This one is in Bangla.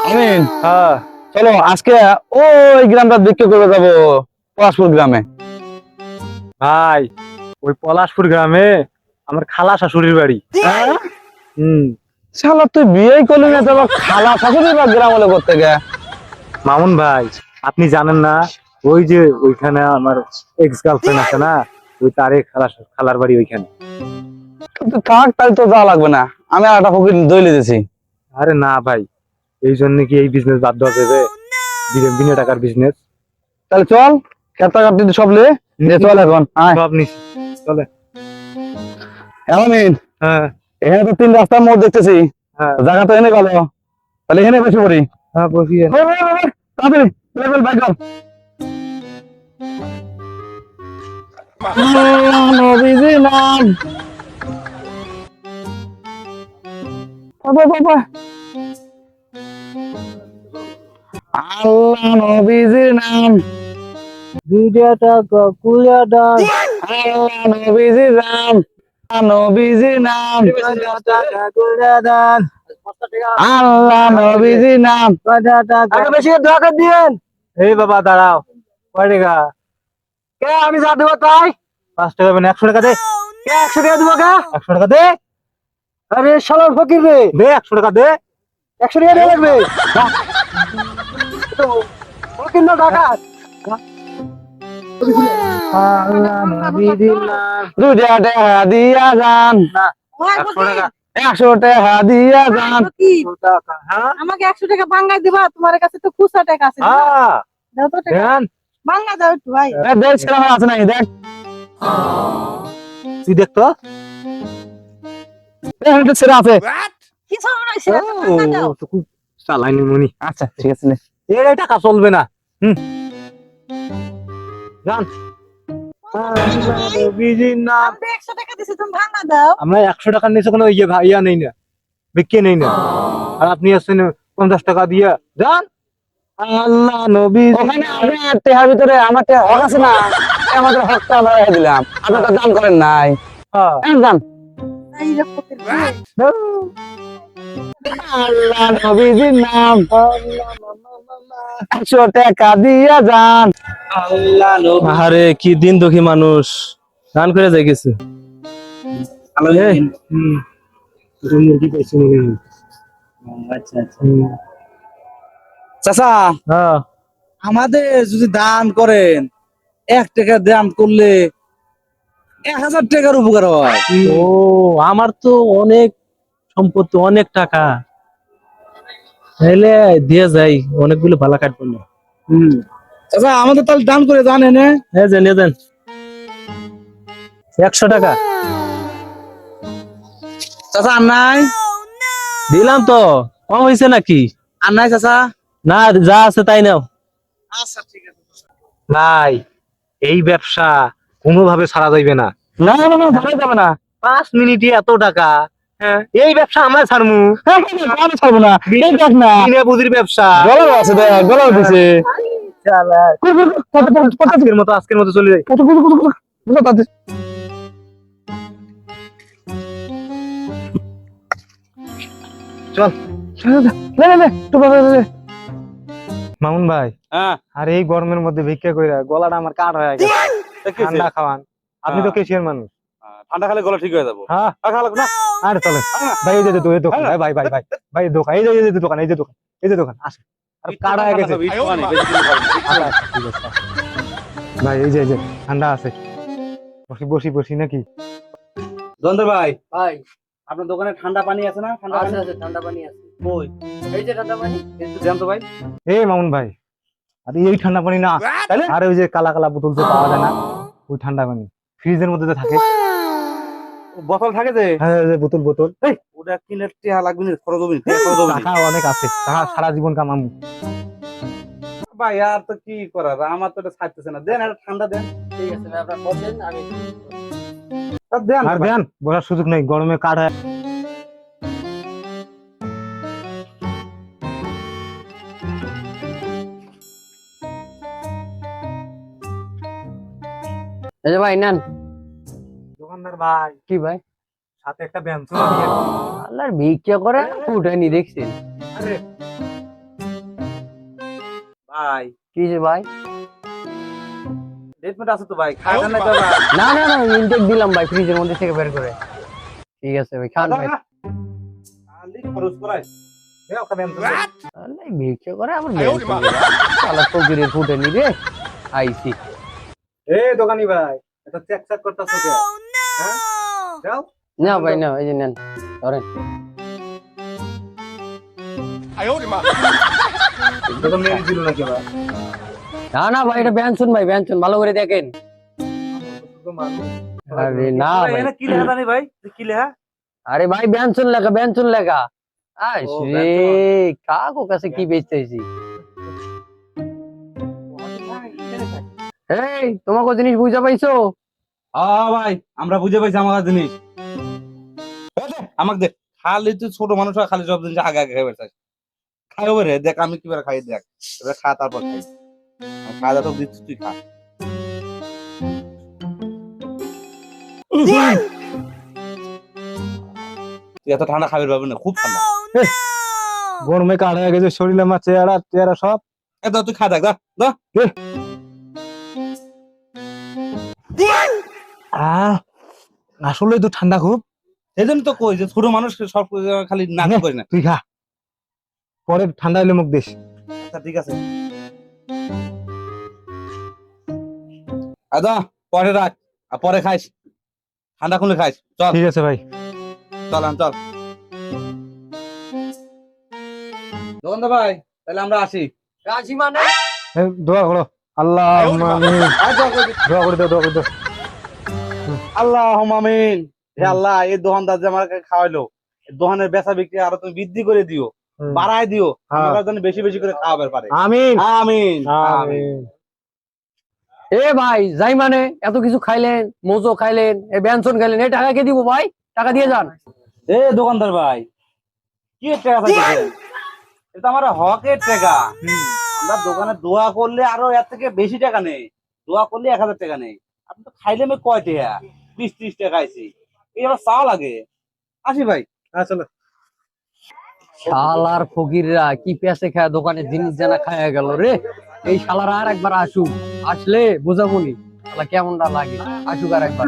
আমিন, হ্যাঁ চলো আজকে ওই গ্রামটা বিক্রি করে যাবো, পলাশপুর গ্রামে। ভাই, ওই পলাশপুর গ্রামে আমার খালা শাশুড়ির বাড়ি। হ্যাঁ? হুম। শালা তুই বিয়েই করলি না, তো আবার খালা শাশুড়ি বা গ্রাম হলে করতে গে। মামুন ভাই, আপনি জানেন না, ওই যে ওইখানে আমার এক্স গার্লফ্রেন্ড আছে না, ওই তারে খালার বাড়ি ওইখানে। কিন্তু থাক, তাহলে তো যাওয়া লাগবে না, আমি আর একটা ফকির দইলে দিছি। আরে না ভাই, এই জন্য কি এই বিজনেস বাদ দেওয়া যাবে? বিনা টাকার বিজনেস। তাহলে চল, খেতা কাটি সব লে চল এখন আয়। সব নিছি, চলে। আমিন, হ্যাঁ এখানে তো 3 রাস্তার মোড় দেখতেছি, হ্যাঁ জায়গা তো এনে ভালো, তাহলে এখানে বসে পড়ি। হ্যাঁ, বসিয়ে। তাড়াতাড়ি লেভেল বাইক কর। আল্লাহ নবীজি নাম, বাবা বাবা, আল্লাহ নবীজির নাম, দুইটা টাকা কুড়িয়া দান, আল্লাহ নবীজির নাম, নবীজির নাম, টাকা কুড়িয়া দান, আল্লাহ নবীজির নাম। আগে বেশি টাকা দিয়েন। এই বাবা দাঁড়াও, কয় টাকা? কে আমি যা দেবো তাই? 5 টাকা মানে 100 টাকা দে। কে 100 টাকা দেবো? কে 100 টাকা দে? আরে শালার ফকির রে, দে 100 টাকা দে। 100 টাকা দিয়ে লাগবে। ফকির না টাকা। আল্লাহ নবী দিলাম। 2 টাকা দিয়া যান, না, ওই 100 ফকির, টাকা। 100 টাকা দিয়া যান। ফকির, 100 টাকা, হ্যাঁ আমাকে 100 টাকা বাঙ্গাই দিবা, তোমার কাছে তো খুচরা টাকা আছে না? হ্যাঁ দাও তো টাকা, দেন। বাঙ্গা দাও একটু ভাই। দেখ সেরকম আছে নাকি দেখ, তুই দেখতো। এখানে একটা ছেলে আছে। কি সময় হইছে? বাঙ্গা দাও। তো খুব চালাইনি মনি। আচ্ছা ঠিক আছে নে। এই টাকা চলবে না। জান, নবীজির নাম। আমি তো 100 টাকা দিছি, তুমি ভাঙ্গা দাও। আমরা 100 টাকার নিচে কোনো ইয়া নেই না, বিক্রি নেই না। আর আপনি আসছেন 50 টাকা দিয়ে। যান। আল্লাহ নবী। ওখানে আপনার টেহার ভিতরে আমার টেহা হক আছে না, আমাদের হকটা আমরা রেখে দিলাম, আপনার তো দান করেন নাই। এখন দান। এই রে ফকির রে। আল্লাহ নবীজির নাম, 100 টাকা দিয়া যান। আল্লাহ নবী। আরে কি দিন দুঃখী মানুষ, গান করে যাই কিছু। মুরগি পাইছি মনে হয়। আচ্ছা আচ্ছা। চাচা, হ্যাঁ, আমাদের যদি দান করেন, 1 টাকা দান করলে 1000 টাকার উপকার হয়। ও আমার তো অনেক সম্পত্তি, অনেক টাকা, তাইলে দিয়ে যাই, অনেকগুলো ভালো কাটবো না। চাচা আমাদের তাহলে দান করে জানেন। হ্যাঁ দেন দেন, 100 টাকা চাচা আর নাই, দিলাম তো, কম হয়েছে নাকি? আর নাই চাচা। না, যা আছে তাই নাও। আচ্ছা ঠিক আছে। ভাই, এই ব্যবসা কোনোভাবে ছাড়া যাইবে না। না না না, ধরা যাবে না। 5 মিনিটে এত টাকা। হ্যাঁ, এই ব্যবসা আমরা ছাড়মু। হ্যাঁ, আমি ছাড়বো না, এই দেখ না, বিনা পুঁজির ব্যবসা। গলাও আছে দেখ, গলাও দিছে। আজকের মতো চলে যাই। চল। মামুন ভাই, হ্যাঁ, আর এই গরমের মধ্যে ভিক্ষা কইরা গলাটা আমার কাঠ হয়ে গেছে। ঠান্ডা খাওয়ান, আপনি তো কেশিয়ার মানুষ। ঠান্ডা খালে গলা ঠিক হয়ে যাবো। হ্যাঁ, আরে চলেন ভাই, এই যে এই দোকান, ভাই ভাই ভাই ভাই ভাই দোকান, এই যে দোকান, এই যে দোকান, এই যে দোকান, আসেন। আর কাঠ হয়ে গেছে। আচ্ছা, আচ্ছা, ঠিক আছে। ভাই এই যে ঠান্ডা আছে, বসি বসি বসি নাকি? জয়ন্ত ভাই, ভাই, আপনার দোকানে ঠান্ডা পানি আছে না? ঠান্ডা আছে পানি আছে, ঠান্ডা পানি আছে। কই? এই যে ঠান্ডা পানি। একটু দেন তো ভাই। এই মামুন ভাই, আর এই ঠান্ডা পানি না, তাহলে আর ওই যে কালা কালা বোতল তো পাওয়া যায় না, ওই ঠান্ডা পানি ফ্রিজের মধ্যে যে থাকে। বোতল থাকে যে, হ্যাঁ, ওই যে বোতল বোতল। এই ওটা কিনে টিয়া লাগবে না, খরচ হবে না, খরচ হবে না। টাকা অনেক আছে, টাকা সারা জীবন কামামু। ভাই আর তো কি করার, আমার তো এটা ছাড়তেছে না, দেন একটা ঠান্ডা দেন। ঠিক আছে ভাই, আপনারা বসেন, আমি দেন আর ভাই। দেন, বলার সুযোগ নেই, গরমে কাঠ হয়। এই যে ভাই নেন। দোকানদার ভাই, কি ভাই? সাথে একটা ব্যঞ্জন দিয়ে। আল্লাহর ভিক্ষা করে উঠাইনি দেখছেন? আরে ভাই কি হয়েছে ভাই? ডেট মেট আছে তো ভাই, খাওয়া দাওয়া নাই তো ভাই? না না না, ইনটেক দিলাম ভাই ফ্রিজের মধ্যে থেকে বের করে। ঠিক আছে ভাই, খান ভাই। আলি খরচ করাই দেও খাবেন তো। আল্লাহ ভিক্ষা করে আমার শালা ফকিরের ফুটে নি রে। আইছি। এ দোকানি ভাই, এটা চেক চেক করতেছ কে? হ্যাঁ যাও। না ভাই না, এই যে নেন ধরেন। এটা মেরে দিল নাকি ভাই? না না ভাই, এটা ব্যঞ্জন ভাই, ব্যঞ্জন ভালো করে দেখেন। আরে না ভাই, এখানে কি লেখা জানি ভাই? কি লেখা? আরে ভাই ব্যঞ্জন লেখা, ব্যঞ্জন লেখা। আই ও, রে, ব্যঞ্জন। কাকো কাছে কি বেচতেছি? এই তোমাকে জিনিস বুঝা পাইছো? ভাই আমরা বুঝে পাইছি আমার জিনিস। আমাকে দে, খালি তুই ছোট মানুষ আর খালি সব জিনিস আগে আগে খাই বেড়াইছিস। খাই রে, দেখ আমি কিভাবে খাই, দেখ এবার খা, তারপর খাই। খাওয়া দাওয়া তো দিচ্ছি, তুই খা। তুই এত ঠান্ডা খাবি পাবি না, খুব ঠান্ডা। গরমে কাটা হয়ে গেছে শরীরে, আমার চেহারা চেহারা সব। তুই খা, দেখ দা। আসলে তো ঠান্ডা খুব। সেই জন্য তো কই যে ছোট মানুষ সব খালি নাচ করি না। তুই খা, পরে ঠান্ডা হলে মুখ দিস। আচ্ছা ঠিক আছে, আদা পরে রাখ, আর পরে খাইস, ঠান্ডা খুলে খাইস। চল ঠিক আছে ভাই। চল চল দোকানদার ভাই, তাহলে আমরা আসি। রাজি মানে? দোয়া করো। আল্লাহ আমিন। দোয়া করে দাও, দোয়া করে দাও। আল্লাহ আমিন। হে আল্লাহ, এই দোকানদার যে আমাকে খাওয়াইলো, এই দোকানের বেচা বিক্রি আরো তুমি বৃদ্ধি করে দিও, বাড়ায় দিও, আমরা যেন বেশি বেশি করে খাওয়াবে পারে। আমিন আমিন আমিন। আমিন। এ ভাই যাই মানে, এত কিছু খাইলেন, মোজো খাইলেন, এ ব্যঞ্জন খাইলেন, এই টাকা কে দিব ভাই? টাকা দিয়ে যান। এ দোকানদার ভাই, কি টাকা থাকতেছে? এটা আমার হকের টাকা। আমরা দোকানে দোয়া করলে আরো এর থেকে বেশি টাকা নেই, দোয়া করলে 1000 টাকা নেই। আপনি তো খাইলে আমি কয় টাকা? 20-30 টাকা খাইছি, এই আবার চা লাগে। আসি ভাই। হ্যাঁ চলো। শালার ফকিররা কি পেঁচে খায়, দোকানে জিনিস জানা খায়া গেল রে। এই শালার আর একবার আসুক, আসলে বুঝাবনি শালা কেমনটা লাগে। আসুক আর একবার।